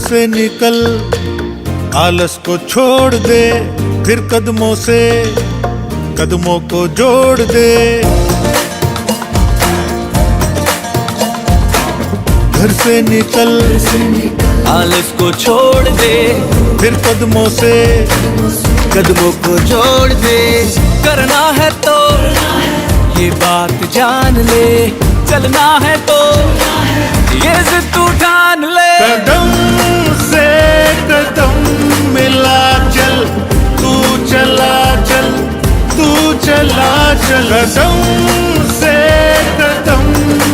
से निकल, आलस को छोड़ दे, फिर कदमों से कदमों को जोड़ दे। घर से निकल, आलस को छोड़ दे, फिर कदमों से कदमों को जोड़ दे। करना है तो ये बात जान ले, चलना है तो ये जिद तू ठान ले। कदम से कदम मिला चल, तू चला चल, तू चला चल। कदम से कदम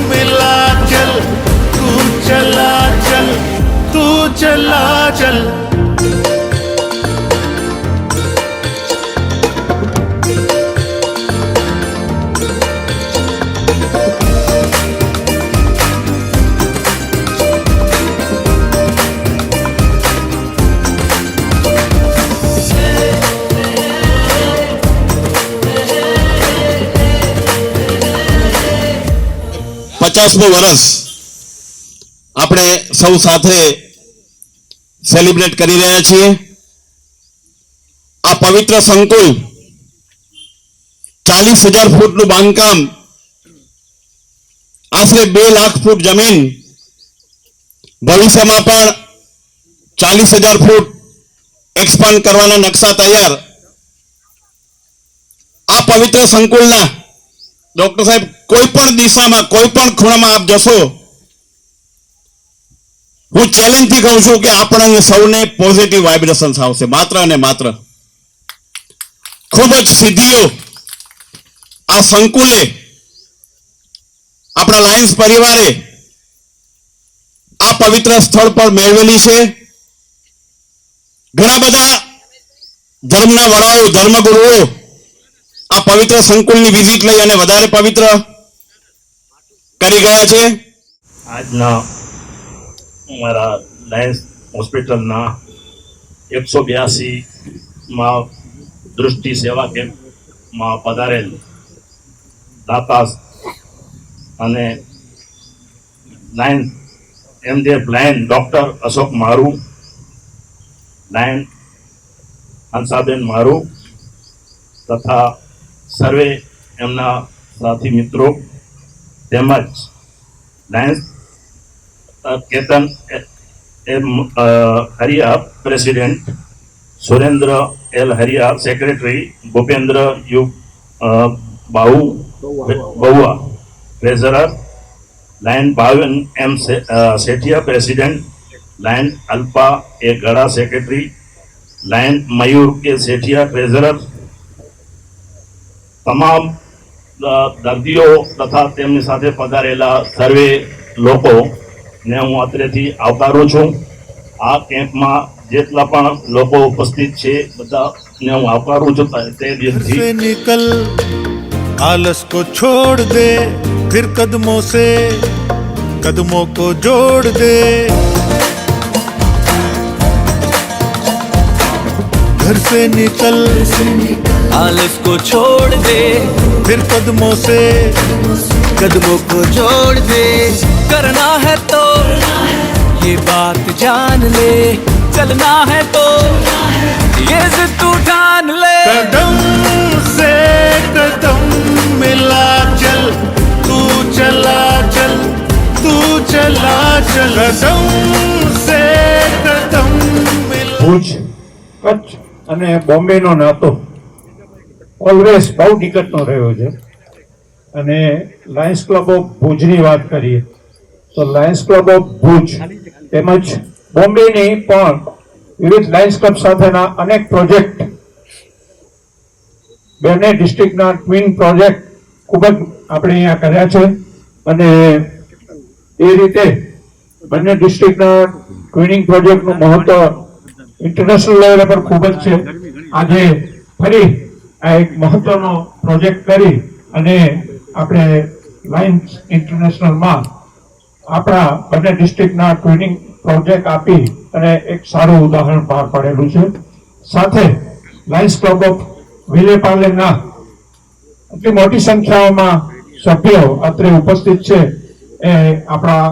मिला चल, तू चला चल, तू चला चल। पचासमो वर्ष આપણે સૌ સાથે સેલિબ્રેટ કરી રહ્યા છીએ। આ પવિત્ર સંકુલ 40,000 ફૂટનું બાંધકામ, આશરે 2 લાખ ફૂટ જમીન, ભવિષ્યમાં પણ 40,000 ફૂટ એક્સપાન્ડ કરવાના નકશા તૈયાર। આ પવિત્ર સંકુલના ડોક્ટર સાહેબ કોઈ પણ દિશામાં, કોઈ પણ ખૂણામાં આપ જશો, હું ચેલેન્જથી કહું છું કે આપણને સૌને પોઝિટિવ વાઇબ્રેશન્સ આવશે, માત્ર અને માત્ર। ખૂબ જ સિદ્ધિઓ આ સંકુલે, આપણા લાયન્સ પરિવારે આ પવિત્ર સ્થળ પર મેળવેલી છે। ઘણા બધા ધર્મના વડાઓ, ધર્મગુરુઓ આ પવિત્ર સંકુલની વિઝિટ લઈ અને વધારે પવિત્ર કરી ગયા છે। આજના અમારા લાયન્સ હોસ્પિટલના 182માં દૃષ્ટિ સેવા કેમ્પમાં પધારેલ દાતા અને લાયન્સ એમજે બ્લાઇન્ડ ડોક્ટર અશોક મારુ, લાયન્સ હંસાબેન મારુ તથા સર્વે એમના સાથી મિત્રો તેમજ Lions Ketan M Hariya president, Surendra L Hariya secretary, Bhupendra U Bahua treasurer, Lion Bhavan M Sethia president, Lion Alpa A Gada secretary, Lion Mayur K Sethia treasurer, તમામ દર્દીઓ તથા તેમની સાથે પધારેલા સર્વે લોકોને હું અત્રેથી આવકારું છું। આ કેમ્પમાં જેટલા પણ લોકો ઉપસ્થિત છે બધાને હું આવકારું છું। તે દિવસથી से निकल, आलस को छोड़ दे, फिर कदमों से कदमों को जोड़ दे। घर से निकल, आलस को छोड़ दे, फिर कदमों से कदमों को जोड़ दे। करना है तो ये बात जान ले, चलना है तो ये जिद तू ठान ले। कदम से कदम मिला चल, तू चला चल, तू चला चल। कदम से कदम मिला। ભુજ, કચ્છ અને બોમ્બેનો નાતો ઓલવેઝ બહુ નિકટનો રહ્યો છે અને લાયન્સ ક્લબ ઓફ ભુજની વાત કરીએ તો લાયન્સ ક્લબ ઓફ ભુજ તેમજ બોમ્બેની પણ વિવિધ લાયન્સ ક્લબ સાથેના અનેક પ્રોજેક્ટ, બંને ડિસ્ટ્રિક્ટના ટ્વિન પ્રોજેક્ટ ખૂબ જ આપણે અહીંયા કર્યા છે અને એ રીતે બંને ડિસ્ટ્રિક્ટના ટ્વિનિંગ પ્રોજેક્ટનું મહત્વ ઇન્ટરનેશનલ લેવલે પર ખૂબ જ છે। આજે ફરી આ એક મહત્વનો પ્રોજેક્ટ કરી અને આપણે લાયન્સ ઇન્ટરનેશનલમાં આપણા બંને ડિસ્ટ્રિક્ટના ટ્રેનિંગ પ્રોજેક્ટ આપી અને એક સારું ઉદાહરણ પાર પાડેલું છે। સાથે લાયન્સ ક્લબ ઓફ વિલેપાર્લેના આટલી મોટી સંખ્યામાં સભ્યો અત્રે ઉપસ્થિત છે એ આપણા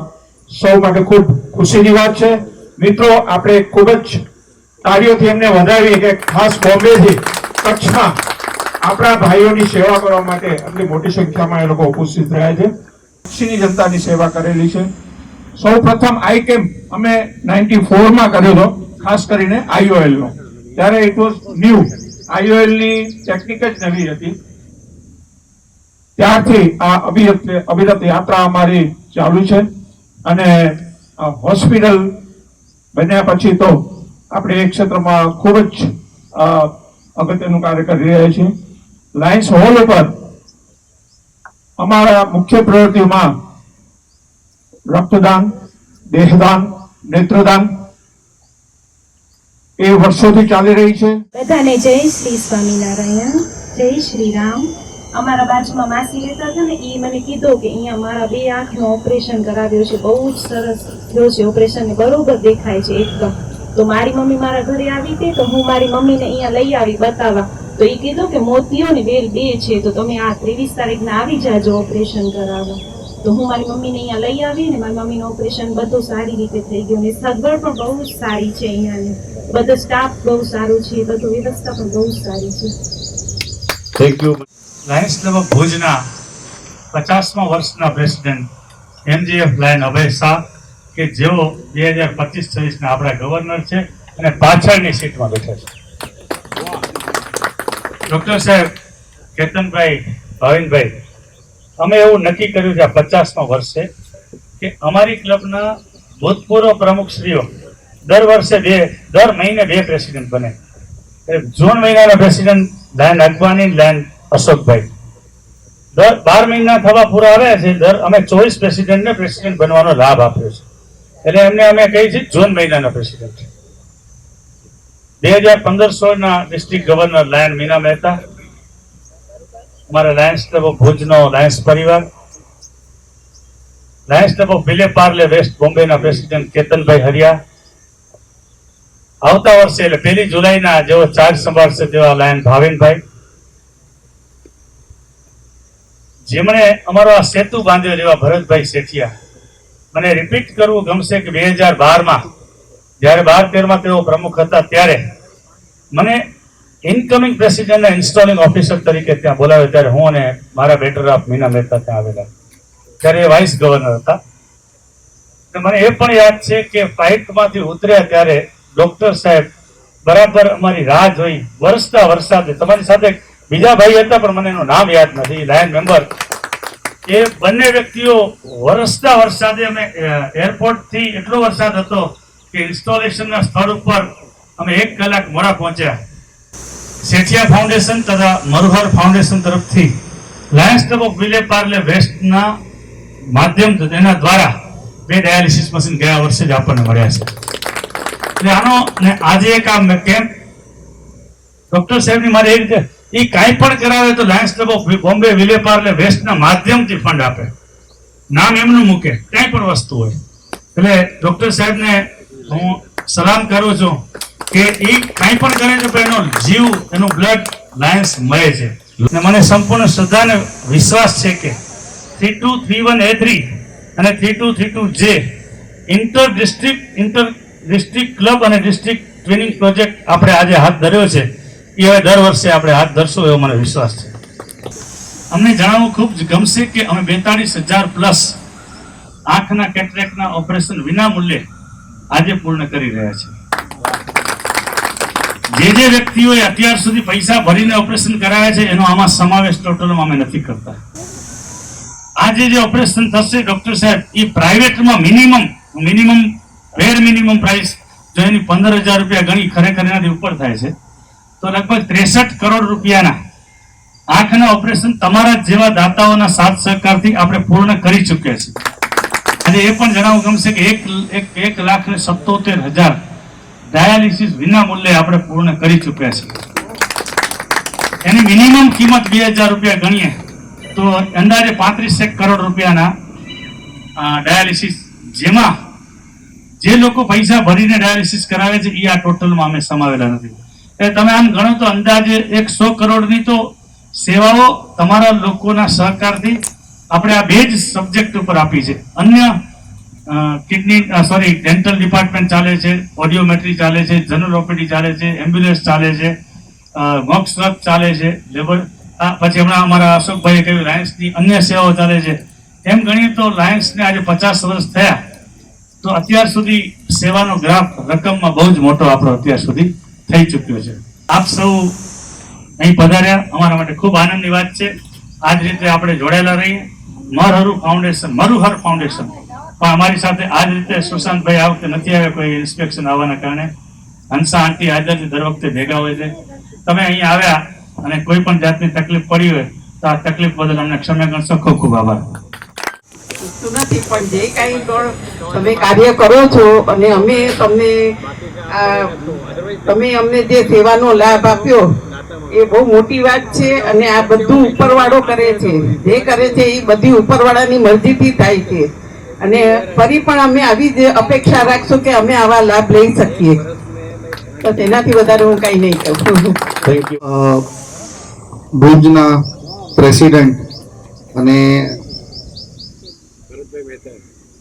સૌ માટે ખૂબ ખુશીની વાત છે। મિત્રો આપણે ખૂબ જ તાળીઓથી એમને વધાવીએ કે ખાસ બોમ્બેથી કચ્છમાં આપણા ભાઈઓની સેવા કરવા માટે આટલી મોટી સંખ્યામાં એ લોકો ઉપસ્થિત રહ્યા છે. કચ્છની જનતાની સેવા કરેલી છે. સૌ પ્રથમ આઈ કેમ્પ અમે 94માં કર્યો હતો, ખાસ કરીને IOL નો. ત્યારે ઇટ વોઝ ન્યૂ. IOL ની ટેકનિક જ નવી હતી. ત્યારથી આ અવિરત યાત્રા અમારી ચાલુ છે અને હોસ્પિટલ બન્યા પછી તો આપણે એ ક્ષેત્રમાં ખૂબ જ અગત્યનું કાર્ય કરી રહ્યા છીએ. લાયન્સ હોલ ઉપર અમારા મુખ્ય પ્રવૃત્તિઓમાં રક્તદાન, દેહદાન, નેત્રદાન એ વર્ષોથી ચાલી રહી છે. બધાને જય શ્રી સ્વામિનારાયણ, જય શ્રી રામ. અમારા બાજુમાં માસી રહેતા હતા ને, એ મને કીધું કે અહીંયા મારા 2 આંખનું ઓપરેશન કરાવ્યું છે, બહુ જ સરસ થયો છે ઓપરેશન, ને બરોબર દેખાય છે એકદમ. તો મારી મમ્મી મારા ઘરે આવી હતી, તો હું મારી મમ્મીને અહીંયા લઈ આવી બતાવવા. તો એ કીધું કે મોતીઓ ને વેલ 2 છે, તો તમે આ 23 તારીખના આવી જાજો ઓપરેશન કરાવવા. તો હું મારી મમ્મીને અહીંયા લઈ આવી ને મારી મમ્મીનું ઓપરેશન બધું સારી રીતે થઈ ગયું ને સગવડ પણ બહુ જ સારી છે અહીંયાની. બધો સ્ટાફ બહુ સારું છે, બધું વ્યવસ્થા પણ બહુ સારી છે. Thank you. Lions club of ભુજના 50મા વર્ષના પ્રેસિડેન્ટ MGF લાયન અભય શાહ કે જેઓ 2025-26ના આપણા ગવર્નર છે અને પાછળની સીટમાં બેઠા છે. ડૉક્ટર સાહેબ, કેતનભાઈ, ભાવિનભાઈ, અમે એવું નક્કી કર્યું છે આ 50મા વર્ષે કે અમારી ક્લબના ભૂતપૂર્વ પ્રમુખશ્રીઓ દર મહિને 2 પ્રેસિડેન્ટ બને. જૂન મહિનાના પ્રેસિડેન્ટ લાયન અગવાની, લાયન અશોકભાઈ. દર 12 મહિના થવા પૂરા આવ્યા છે, અમે 24 પ્રેસિડેન્ટને પ્રેસિડેન્ટ બનવાનો લાભ આપ્યો છે. એટલે એમને અમે કહી છીએ જૂન મહિનાના પ્રેસિડેન્ટ. 2015-16ના district governor Lion Meena Mehta, અમારા લાયન્સ ક્લબ ઓફ ભુજનો લાયન્સ પરિવાર, Lions club of Vile Parle west બોમ્બેના પ્રેસિડેન્ટ કેતનભાઈ હરિયા, આવતા વર્ષે એટલે 1 જુલાઈના જેઓ ચાર્જ સંભાળશે તેવા લાયન ભાવિનભાઈ, જેમણે અમારો આ સેતુ બાંધ્યો જેવા ભરતભાઈ શેઠિયા. મને રિપીટ કરવું ગમશે કે 2012માં જ્યારે 12-13માં તેઓ પ્રમુખ હતા ત્યારે મને ઇનકમિંગ પ્રેસિડેન્ટ ઇન્સ્ટોલિંગ ઓફિસર તરીકે ત્યાં બોલાવ્યો. ત્યારે હું અને મારા બેટર ઓફ મીના મહેતા ત્યાં આવેલા. ત્યારે એ વાઇસ ગવર્નર હતા. મને એ પણ યાદ છે કે ફ્લાઇટમાંથી ઉતર્યા ત્યારે ડોક્ટર સાહેબ બરાબર અમારી રાહ જોઈ, વરસતા વરસાદે. તમારી સાથે બીજા ભાઈ હતા પણ મને એનું નામ યાદ નથી, લાયન મેમ્બર. એ બંને વ્યક્તિઓ વરસતા વરસાદે અમે એરપોર્ટથી એટલો વરસાદ હતો કે ઇન્સ્ટોલેશનના સ્થળ ઉપર અમે 1 કલાક મોડા પહોંચ્યા. શેઠિયા ફાઉન્ડેશન તથા મરુહર ફાઉન્ડેશન તરફથી Lions club of Vile Parle વેસ્ટના માધ્યમ તેના દ્વારા 2 ડાયાલિસિસ મશીન ગયા વર્ષે જ આપણને મળ્યા છે. એટલે આનો ને આજે એક આ કેમ્પ ડોક્ટર સાહેબની મારે એ રીતે એ કાંઈ પણ કરાવે તો લાયન્સ ક્લબ ઓફ બોમ્બે વિલે પાર્લે વેસ્ટના માધ્યમથી ફંડ આપે. નામ એમનું મૂકે, કાંઈ પણ વસ્તુ હોય. એટલે ડોક્ટર સાહેબને હું સલામ કરું છું કે એ કાંઈ પણ કરે છે પણ એનો જીવ, એનું બ્લડ લાયન્સ મળે છે. અને મને સંપૂર્ણ શ્રદ્ધા અને વિશ્વાસ છે કે 3231A3 અને 3232J ઇન્ટર ડિસ્ટ્રિક્ટ ક્લબ અને ડિસ્ટ્રિક્ટ ટ્રેનિંગ પ્રોજેક્ટ આપણે આજે હાથ ધર્યો છે, એ હવે દર વર્ષે આપણે હાથ ધરશું એવો મને વિશ્વાસ છે. અમને જણાવવું ખૂબ જ ગમશે કે અમે 42,000+ આંખના કેટરેક્ટના ઓપરેશન વિના મૂલ્યે આજે પૂર્ણ કરી રહ્યા છીએ. જે વ્યક્તિઓએ અત્યાર સુધી પૈસા ભરીને ઓપરેશન કરાવ્યા છે એનો આમાં સમાવેશ ટોટલમાં અમે નથી કરતા. આજે જે ઓપરેશન થશે ડોક્ટર સાહેબ, એ પ્રાઇવેટમાં મિનિમમ પ્રાઇસ જો એની 15,000 રૂપિયા ગણી, ખરેખર એનાથી ઉપર થાય છે, તો લગભગ 63 કરોડ રૂપિયાના આંખના ઓપરેશન તમારા જેવા દાતાઓના સાથ સહકારથી આપણે પૂર્ણ કરી ચૂક્યા છીએ. આજે એ પણ જણાવવું ગમશે કે 1,77,000 ડાયાલિસિસ વિના મૂલ્યે આપણે પૂર્ણ કરી ચૂક્યા છીએ. એની મિનિમમ કિંમત 2,000 રૂપિયા ગણીએ તો અંદાજે 35 કરોડ રૂપિયાના ડાયાલિસિસ, જેમાં જે લોકો પૈસા ભરીને ડાયાલિસિસ કરાવે છે એ આ ટોટલમાં અમે સમાવેલા નથી. એટલે તમે આમ ગણો તો અંદાજે 100 કરોડની તો સેવાઓ તમારા લોકોના સહકારથી આપણે આ 2 જ સબ્જેક્ટ ઉપર આપી છે. અન્ય કિડની ડેન્ટલ ડિપાર્ટમેન્ટ ચાલે છે, ઓડિયોમેટ્રી ચાલે છે, જનરલ ઓપીડી ચાલે છે, એમ્બ્યુલન્સ ચાલે છે, મોક્સ ક્લબ ચાલે છે, લેબર પછી હમણાં અમારા અશોકભાઈએ કહ્યું લાયન્સની અન્ય સેવાઓ ચાલે છે. એમ ગણીએ તો લાયન્સને આજે 50 વર્ષ થયા તો અત્યાર સુધી સેવાનો ગ્રાફ રકમમાં બહુ જ મોટો આપણો અત્યાર સુધી થઈ ચૂક્યો છે. આપ સૌ અહીં પધાર્યા અમારા માટે ખૂબ આનંદની વાત છે. આ જ રીતે આપણે જોડાયેલા રહીએ. મરુહર ફાઉન્ડેશન પણ અમારી સાથે આ જ રીતે સુશાંતભાઈ આ વખતે નથી આવ્યા કોઈ ઇન્સ્પેક્શન આવવાના કારણે. હંસા આંટી હાજર છે, દર વખતે ભેગા હોય છે. તમે અહીં આવ્યા અને કોઈ પણ જાતની તકલીફ પડી હોય તો આ તકલીફ બદલ અમને ક્ષમા કરશો. ખૂબ ખૂબ આભાર. નથી પણ જે કાંઈ પણ તમે કાર્ય કરો છો અને અમે તમને તમે અમને જે સેવાનો લાભ આપ્યો એ બહુ મોટી વાત છે. અને આ બધું ઉપરવાળો કરે છે, જે કરે છે એ બધી ઉપરવાળાની મરજીથી થાય છે. અને ફરી પણ અમે આવી જ અપેક્ષા રાખશું કે અમે આવા લાભ લઈ શકીએ. તો તેનાથી વધારે હું કંઈ નહીં કહું. Thank you. ભુજના પ્રેસિડેન્ટ અને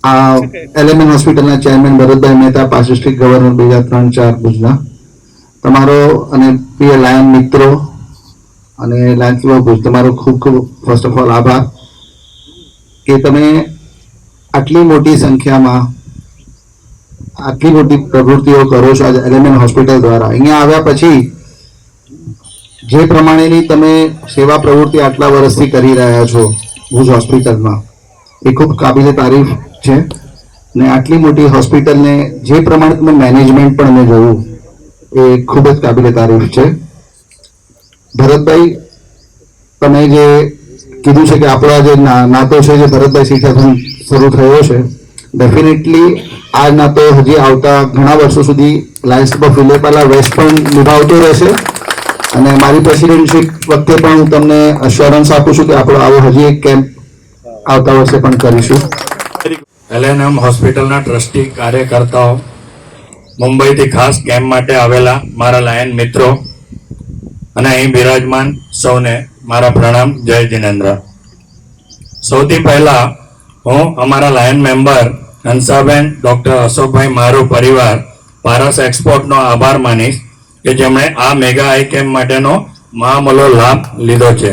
આ એલએમએન હોસ્પિટલના chairman Bharatbhai Mehta, pass district governor 2003-4 ભુજના, તમારો અને પ્રિય લાયન મિત્રો અને લાયન ક્લબ ભુજ, તમારો ખૂબ ખૂબ ફર્સ્ટ ઓફ ઓલ આભાર કે તમે આટલી મોટી સંખ્યામાં આટલી મોટી પ્રવૃત્તિઓ કરો છો આજે એલએમએન હોસ્પિટલ દ્વારા. અહીંયા આવ્યા પછી જે પ્રમાણેની તમે સેવા પ્રવૃત્તિ આટલા વર્ષથી કરી રહ્યા છો ભુજ હોસ્પિટલમાં એ ખૂબ કાબિલે તારીફ છે. ને આટલી મોટી હોસ્પિટલને જે પ્રમાણે તમે મેનેજમેન્ટ પણ મેં જોયું એ ખૂબ જ કાબિલે તારીફ છે. ભરતભાઈ, તમે જે કીધું છે કે આપણો જે નાતો છે જે ભરતભાઈ શીખ્યાથી શરૂ થયો છે, ડેફિનેટલી આ નાતો હજી આવતા ઘણા વર્ષો સુધી લાયન્સ ક્લબ ઓફ વિલેપાલા વેસ્ટ પણ નિભાવતો રહેશે. અને મારી પ્રેસિડેન્ટશીપ વખતે પણ હું તમને અશ્યોરન્સ આપું છું કે આપણો આવો હજી એક કેમ્પ આવતા વર્ષે પણ કરીશું. એલએનએમ હોસ્પિટલના ટ્રસ્ટી કાર્યકર્તાઓ, મુંબઈથી ખાસ કેમ્પ માટે આવેલા મારા લાયન મિત્રો અને અહીં બિરાજમાન સૌને મારા પ્રણામ. જય જિનેન્દ્ર. સૌથી પહેલા હું અમારા લાયન મેમ્બર હંસાબેન, ડોક્ટર અશોકભાઈ, મારો પરિવાર પારસ એક્સપોર્ટનો આભાર માનીશ કે જેમણે આ મેગા આઈ કેમ્પ માટેનો મહામૂલો લાભ લીધો છે.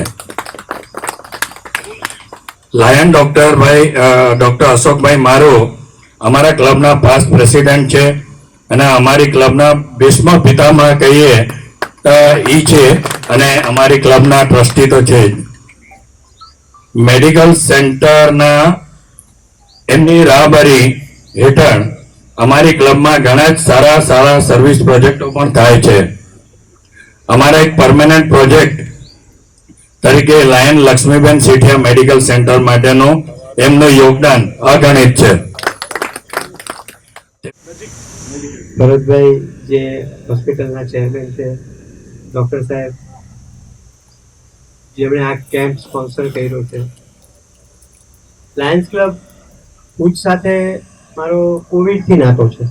લાયન ડોક્ટર અશોકભાઈ મારો અમારા ક્લબના પાસ્ટ પ્રેસિડેન્ટ છે અને અમારી ક્લબના ભીષ્મ પિતામહ કહીએ ઈ છે અને અમારી ક્લબના ટ્રસ્ટી તો છે જ. મેડિકલ સેન્ટરના એમની રાહબરી હેઠળ અમારી ક્લબમાં ઘણા જ સારા સર્વિસ પ્રોજેક્ટો પણ થાય છે. અમારા એક પરમેનન્ટ પ્રોજેક્ટ તરીકે લાયન લક્ષ્મીબેન સીઠિયા મેડિકલ સેન્ટર માટેનું એમનું યોગદાન અગણિત છે. ભરતભાઈ જે હોસ્પિટલના ચેરમેન છે, ડૉક્ટર સાહેબ જેમણે આ કેમ્પ સ્પોન્સર કર્યો છે, લાયન્સ ક્લબ ભુજ સાથે મારો કોવિડથી નાતો છે.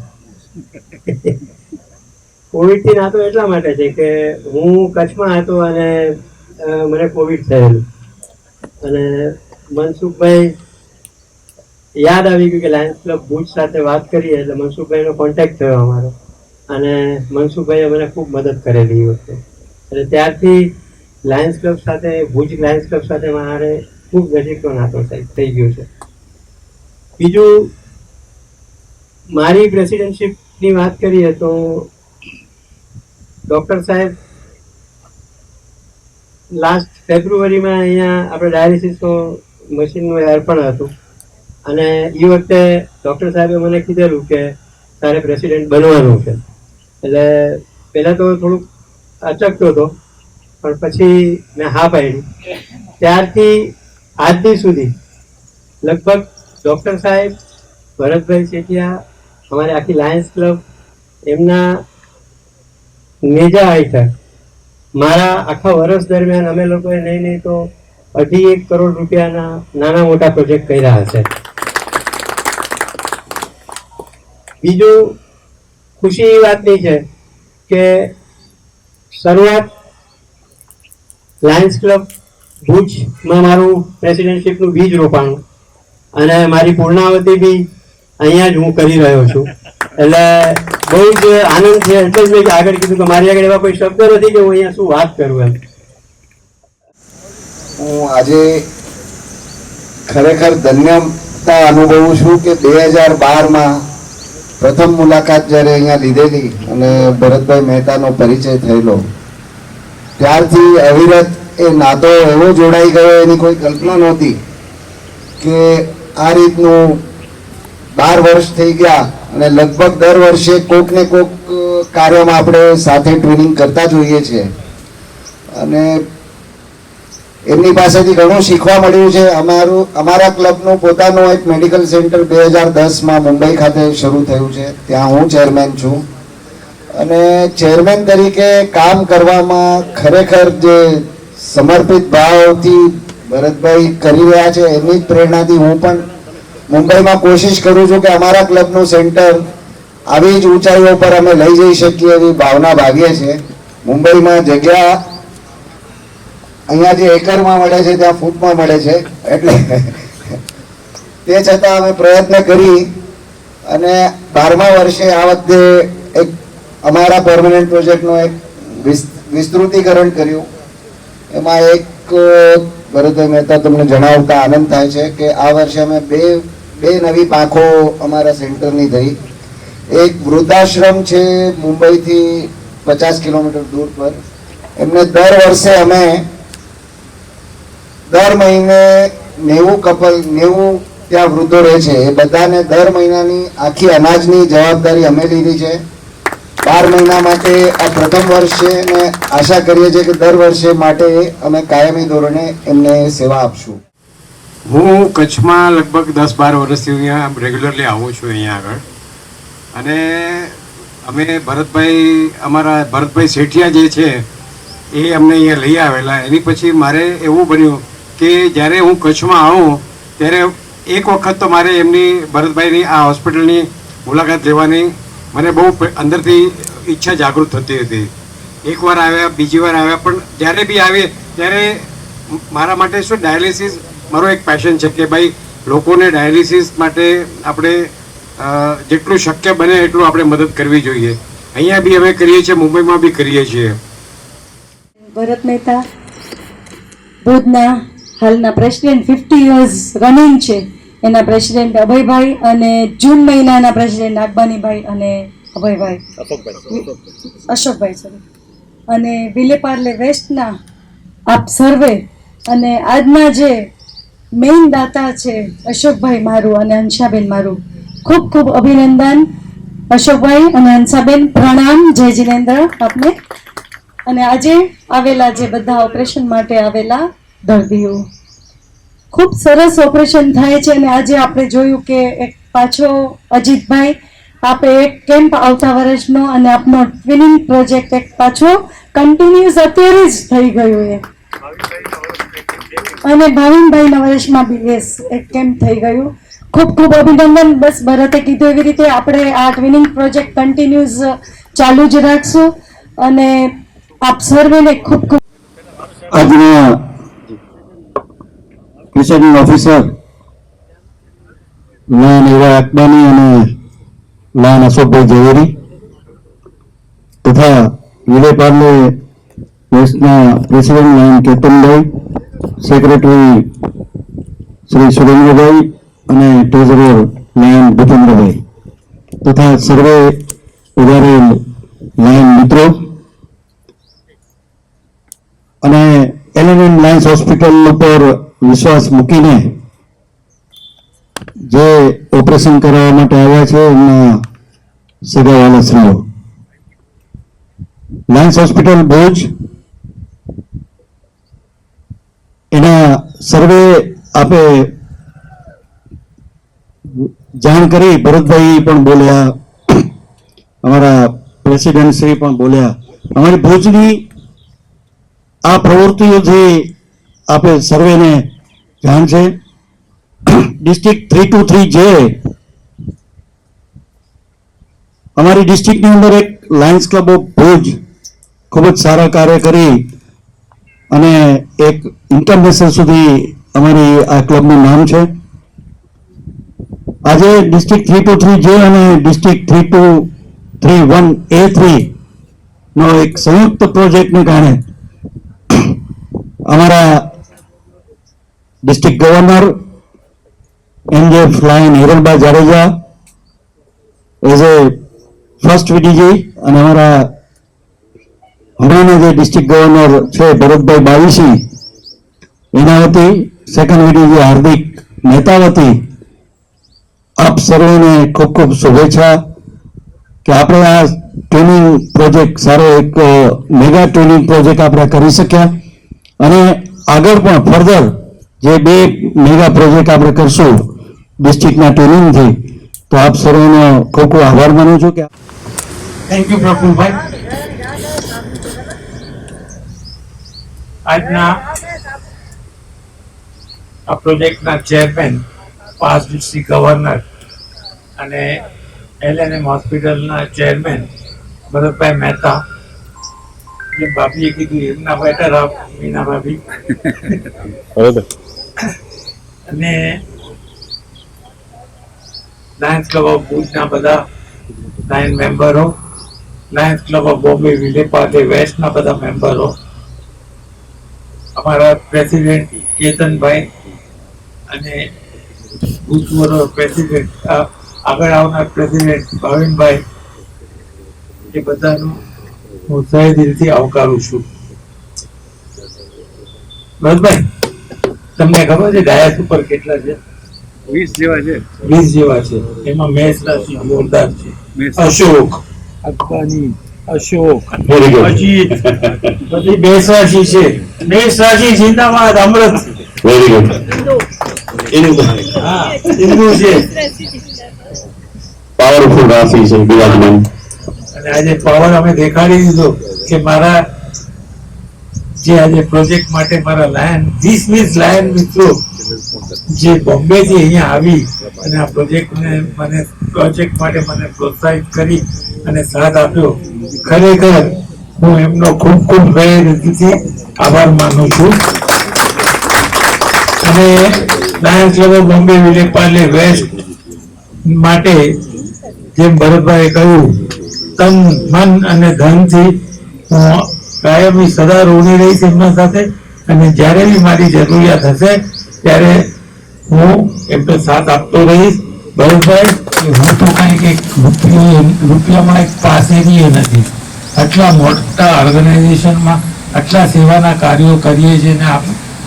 કોવિડથી નાતો એટલા માટે છે કે હું કચ્છમાં હતો અને મને કોવિડ થયેલું અને મનસુખભાઈ યાદ આવી ગયું કે લાયન્સ ક્લબ ભુજ સાથે વાત કરીએ એટલે મનસુખભાઈનો કોન્ટેક્ટ થયો અમારો અને મનસુખભાઈએ મને ખૂબ મદદ કરેલી એ વખતે. એટલે ત્યારથી લાયન્સ ક્લબ સાથે, ભુજ લાયન્સ ક્લબ સાથે મારે ખૂબ નજીકનો નાતો થઈ ગયો છે. બીજું, મારી પ્રેસિડેન્ટશીપની વાત કરીએ તો ડૉક્ટર સાહેબ લાસ્ટ ફેબ્રુઆરીમાં અહીંયા આપણે ડાયાલિસિસનો મશીનનું અર્પણ હતું અને એ વખતે ડૉક્ટર સાહેબે મને કીધેલું કે તારે પ્રેસિડેન્ટ બનવાનું છે. એટલે પહેલાં તો થોડુંક અચકતો હતો પણ પછી મેં હા પાડી. ત્યારથી આજ દી સુધી લગભગ ડૉક્ટર સાહેબ, ભરતભાઈ શેઠિયા, અમારી આખી લાયન્સ ક્લબ એમના નેજા હેઠળ મારા આખા વર્ષ દરમિયાન અમે લોકોએ નહીં તો 2.5 કરોડ રૂપિયાના નાના મોટા પ્રોજેક્ટ કર્યા હશે. બીજું ખુશી એ વાતની છે કે શરૂઆત લાયન્સ ક્લબ ભુજમાં મારું પ્રેસિડેન્ટશીપનું બીજ રોપાણું અને મારી પૂર્ણાવતી બી અહીંયા જ હું કરી રહ્યો છું. એટલે બહુ જ આનંદ છે. એટલે જ મેં આગળ કીધું કે મારી આગળ એવા કોઈ શબ્દ નથી કે હું અહીંયા શું વાત કરું એમ. હું આજે ખરેખર ધન્યતા અનુભવું છું કે 2012માં પ્રથમ મુલાકાત જ્યારે અહીંયા લીધેલી અને ભરતભાઈ મહેતાનો પરિચય થયેલો, ત્યારથી અવિરત એ નાતો એવો જોડાઈ ગયો, એની કોઈ કલ્પના નહોતી કે આ રીતનું 12 વર્ષ થઈ ગયા અને લગભગ દર વર્ષે કોક ને કોક કાર્યમાં આપણે સાથે ટ્રેનિંગ કરતા જોઈએ છીએ અને એમની પાસેથી ઘણું શીખવા મળ્યું છે. અમારા ક્લબનું પોતાનું એક મેડિકલ સેન્ટર 2010માં મુંબઈ ખાતે શરૂ થયું છે. ત્યાં હું ચેરમેન છું અને ચેરમેન તરીકે કામ કરવામાં ખરેખર જે સમર્પિત ભાવથી ભરતભાઈ કરી રહ્યા છે, એની જ પ્રેરણાથી હું પણ મુંબઈમાં કોશિશ કરું છું કે અમારા ક્લબનું સેન્ટર આવી જ ઊંચાઈઓ પર અમે લઈ જઈ શકીએ એવી ભાવના ભાગીએ છીએ. મુંબઈમાં જગ્યા અહીંયા જે એકરમાં મળે છે ત્યાં ફૂટમાં મળે છે, એટલે તે છતાં અમે પ્રયત્ન કરી અને 12મા વર્ષે આ વખતે એક અમારા પરમનન્ટ પ્રોજેક્ટનું એક વિસ્તૃતીકરણ કર્યું. એમાં એક ભરતભાઈ મહેતા તમને જણાવતા આનંદ થાય છે કે આ વર્ષે અમે બે નવી પાંખો અમારા સેન્ટરની થઈ. એક વૃદ્ધાશ્રમ છે મુંબઈથી 50 કિલોમીટર દૂર પર. એમને દર વર્ષે અમે દર મહિને 90 ત્યાં વૃદ્ધો રહે છે, એ બધાને દર મહિનાની આખી અનાજની જવાબદારી અમે લીધી છે. 12 મહિના માટે આ પ્રથમ વર્ષ છે અને આશા કરીએ છીએ કે દર વર્ષે માટે અમે કાયમી ધોરણે એમને સેવા આપશું. હું કચ્છમાં લગભગ 10-12 વર્ષથી અહીંયા રેગ્યુલરલી આવું છું અહીંયા આગળ, અને અમે અમારા ભરતભાઈ શેઠિયા જે છે એ અમને અહીંયા લઈ આવેલા. એની પછી મારે એવું બન્યું કે જ્યારે હું કચ્છમાં આવું ત્યારે એક વખત તો મારે એમની ભરતભાઈની આ હોસ્પિટલની મુલાકાત લેવાની મને બહુ અંદરથી ઈચ્છા જાગૃત થતી હતી. એકવાર આવ્યા, બીજી વાર આવ્યા, પણ જ્યારે બી આવે ત્યારે મારા માટે શું ડાયાલિસિસ મારો એક પેશન છે કે ભાઈ લોકોને ડાયાલિસિસ માટે આપણે જેટલું શક્ય બને એટલું આપણે મદદ કરવી જોઈએ. અહીંયા બી અમે કરીએ છીએ, મુંબઈમાં બી કરીએ છીએ. ભરત મહેતા ભુજના હાલના પ્રેસિડેન્ટ 50 years રનિંગ છે, એના પ્રેસિડેન્ટ અભયભાઈ અને જૂન મહિનાના પ્રેસિડેન્ટ નાગબાનીભાઈ અને અશોકભાઈ સોરી, અને વિલેપાર્લે વેસ્ટના આપ સર્વે અને આજના જે મેઇન દાતા છે અશોકભાઈ મારું અને હંસાબેન મારું, ખૂબ ખૂબ અભિનંદન અશોકભાઈ અને હંસાબેન. પ્રણામ, જય જિનેન્દ્ર આપને. અને આજે આવેલા જે બધા ઓપરેશન માટે આવેલા દર્દીઓ, ખૂબ સરસ ઓપરેશન થાય છે. અને આજે આપણે જોયું કે એક પાછો અજીતભાઈ આપે એક કેમ્પ આવતા વર્ષનો અને આપનો ટ્વિનિંગ પ્રોજેક્ટ એક પાછો કન્ટિન્યુઅસ અત્યારે જ થઈ ગયું એ, અને ભાવિનભાઈના વર્ષમાં બી યસ એક કેમ્પ થઈ ગયું. ખૂબ ખૂબ અભિનંદન. બસ ભરતે કીધું એવી રીતે આપણે આ ટ્વિનિંગ પ્રોજેક્ટ કન્ટિન્યુઅસ ચાલુ જ રાખશું અને આપ સર્વેને ખૂબ ખૂબ. આજના પ્રિસાઇડિંગ ઓફિસર લાયન એવા અકબાની અને લાયન અશોકભાઈ ઝવેરી તથા વિલેપાર્લે વેસ્ટના પ્રેસિડેન્ટ લાયન કેતનભાઈ, સેક્રેટરી શ્રી સુરેન્દ્રભાઈ અને ટ્રેઝરર લાયન ભૂપેન્દ્રભાઈ તથા સર્વે ઉદારેલ લાયન મિત્રો અને એલએનએમ લાયન્સ હોસ્પિટલ ઉપર વિશ્વાસ મૂકીને જે ઓપરેશન કરાવવા માટે આવ્યા છે એમના સગાવાલાશ્રીઓ. લાયન્સ હોસ્પિટલ ભુજ એના સર્વે આપે જાણ કરી, ભરતભાઈ પણ બોલ્યા, અમારા પ્રેસિડેન્ટ શ્રી પણ બોલ્યા. અમારી ભુજની આ પ્રવૃત્તિઓથી આપે સર્વેને જાણ છે. ડિસ્ટ્રિક્ટ 323 જે અમારી ડિસ્ટ્રિક્ટની અંદર એક લાયન્સ ક્લબ ઓફ ભુજ ખૂબ જ સારા કાર્ય કરી અને એક ઇન્ટરનેશનલ સુધી અમારી આ ક્લબનું નામ છે. આજે ડિસ્ટ્રિક્ટ 323J અને ડિસ્ટ્રિક્ટ 3231A3 નો એક સંયુક્ત પ્રોજેક્ટને કારણે અમારા ડિસ્ટ્રિક્ટ ગવર્નર NJ ફ્લાઇન Hiranba Jadeja as a first VDG અને અમારા હમણાંના જે ડિસ્ટ્રિક્ટ ગવર્નર છે ભરતભાઈ બાવીસી એના વતી સેકન્ડ VDG હાર્દિક મહેતા વતી આપ સર્વેને ખૂબ ખૂબ શુભેચ્છા કે આપણે આ ટ્રેનિંગ પ્રોજેક્ટ સારો એક મેગા ટ્રેનિંગ પ્રોજેક્ટ આપણે કરી શક્યા અને આગળ પણ ફર્ધર જે 2 મેગા પ્રોજેક્ટ આપણે કરશું ડિસ્ટ્રિક્ટના ટ્રેનિંગથી તો આપ સર્વેનો ખૂબ ખૂબ આભાર માનું છું કે થેન્ક યુ પ્રફુલભાઈ. આજના આ પ્રોજેક્ટના ચેરમેન, પાસ્ટ ડિસ્ટ્રિક્ટ ગવર્નર અને LNM હોસ્પિટલના ચેરમેન ભરતભાઈ મહેતા, જે ભાભીએ કીધું એમના બેટર આપ મીના ભાભી અને લાયન્સ ક્લબ ઓફ ભુજના બધા 9 મેમ્બરો, લાયન્સ ક્લબ ઓફ બોમ્બે વિલેપાર્લે વેસ્ટના બધા મેમ્બરો, અમારા પ્રેસિડેન્ટ કેતનભાઈ અને ભૂતપૂર્વ પ્રેસિડેન્ટ આગળ આવનાર પ્રેસિડેન્ટ ભાવિનભાઈ, એ બધાનું હું સહે દિલથી આવકારું છું. ભરતભાઈ, તમને ખબર છે ડાયસ ઉપર કેટલા છે? 20 જેવા છે. 20 જેવા છે. એમાં મેષ રાશિ જોરદાર છે. અશોક, અક્બાની, અશોક, અજીત, બધી મેષ રાશિ છે. મેષ રાશિ જિંદાબાદ. અમૃત, વેરી ગુડ. હા, હિન્દુ છે. પાવરફુલ રાશિ છે બિરાજમાન. અને આજે પાવર અમે દેખાડી દીધો કે મારા જે આજે પ્રોજેક્ટ માટે મારા લાયન 20 લાયન મિત્રો જે બોમ્બે થી અહીંયા આવી અને આ પ્રોજેક્ટ માટે મને પ્રોત્સાહિત કરી અને સાથ આપ્યો, ખરેખર હું એમનો ખૂબ ખૂબ હૃદયથી આભાર માનું છું. અને Lions club of Bombay Vileparle west માટે જેમ ભરતભાઈએ કહ્યું, તન મન અને ધનથી હું કાયમી સદા ઋણી રહીશ એમના સાથે અને જ્યારે બી મારી જરૂરિયાત હશે ત્યારે હું એમનો સાથ આપતો રહીશ. ભરતભાઈ, હું તો કંઈક એક રૂપિયામાં એક પાસેની એ નથી. આટલા મોટા ઓર્ગેનાઇઝેશનમાં આટલા સેવાના કાર્યો કરીએ છીએ ને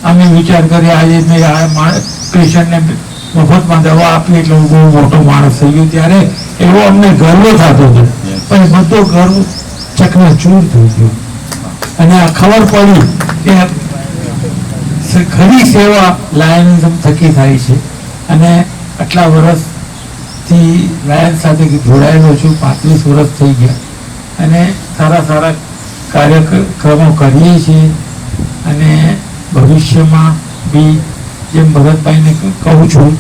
અમે વિચાર કરીએ આજે મેં આ પેશન્ટને મફતમાં દવા આપી એટલે હું બહુ મોટો માણસ થઈ ગયો, ત્યારે એવો અમને ગર્વ થતો હતો. પણ બધો ગર્વ ચકનાચૂર થઈ ગયો અને આ ખબર પડી કે ખરી સેવા લાયનિઝમ થકી થાય છે. અને આટલા વર્ષથી લાયન સાથે જોડાયેલો છું, 35 વર્ષ થઈ ગયા અને સારા સારા કાર્યક્રમો કરીએ છીએ અને ભવિષ્યમાં બી જેમ ભરતભાઈને કહું છું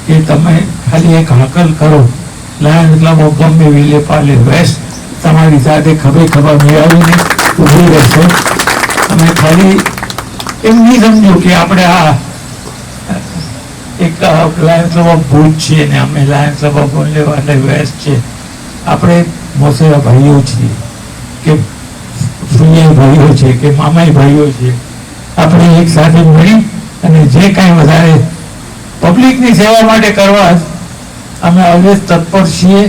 કે તમે ખાલી એક હાકલ કરો, Lions club of Bombay Vileparle west તમારી સાથે ખભે ખભા મેળવીને ઊભી રહેશે. અમે ખાલી એમ નહીં સમજો કે આપણે આ એક લાયન્સ ક્લબ ઓફ ભુજ છે ને અમે Lions club of Bombay West છે. આપણે મોસેરા ભાઈઓ છીએ કે ફૂલિયા ભાઈઓ છે કે મામાઈ ભાઈઓ છે. આપણે એક સાથે મળી અને જે કાંઈ વધારે પબ્લિકની સેવા માટે કરવા અમે ઓલવેઝ તત્પર છીએ.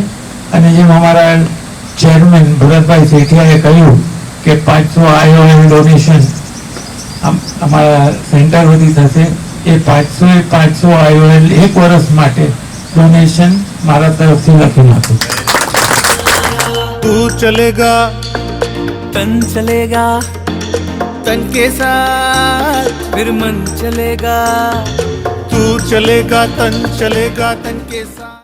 અને જેમ અમારા ચેરમેન ભરતભાઈ શેઠિયાએ કહ્યું કે 500 IOL ડોનેશન અમારા સેન્ટર વતી થશે. એ 500 IOL 1 વર્ષ માટે ડોનેશન મારા તરફથી લખી નાખું. तू चलेगा तन चलेगा, तन के साथ फिर मन चलेगा. तू चलेगा तन चलेगा तन के साथ.